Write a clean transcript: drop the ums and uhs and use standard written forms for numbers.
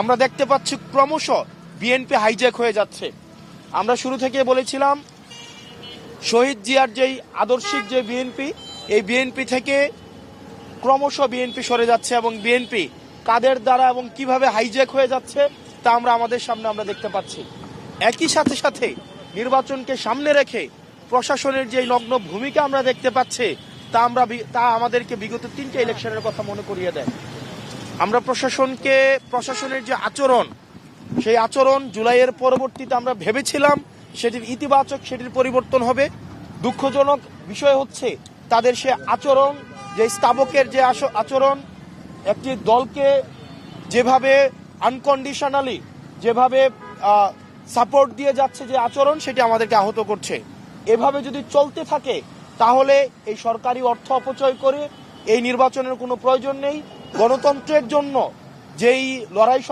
আমরা দেখতে পাচ্ছি ক্রমশ বিএনপি হাইজ্যাক হয়ে যাচ্ছে। আমরা শুরু থেকে বলেছিলাম শহীদ জিয়ার যেই আদর্শিক যে বিএনপি, এই বিএনপি থেকে ক্রমশ বিএনপি সরে যাচ্ছে এবং বিএনপি কাদের দ্বারা এবং কিভাবে হাইজ্যাক হয়ে যাচ্ছে তা আমরা আমাদের সামনে আমরা দেখতে পাচ্ছি। একই সাথে সাথে নির্বাচনকে সামনে রেখে প্রশাসনের যে নগ্ন ভূমিকা আমরা দেখতে পাচ্ছি তা আমাদেরকে বিগত 3টে ইলেকশনের কথা মনে করিয়ে দেয়। আমরা প্রশাসনের যে আচরণ, সেই আচরণ জুলাইয়ের পরবর্তীতে আমরা ভেবেছিলাম সেটির ইতিবাচক, সেটির পরিবর্তন হবে। দুঃখজনক বিষয় হচ্ছে তাদের সে আচরণ, যে স্তাবকের যে আচরণ, একটি দলকে যেভাবে আনকন্ডিশনালি যেভাবে সাপোর্ট দিয়ে যাচ্ছে যে আচরণ, সেটি আমাদেরকে আহত করছে। এভাবে যদি চলতে থাকে তাহলে এই সরকারি অর্থ অপচয় করে এই নির্বাচনের কোনো প্রয়োজন নেই। গণতন্ত্রের জন্য যেই লড়াই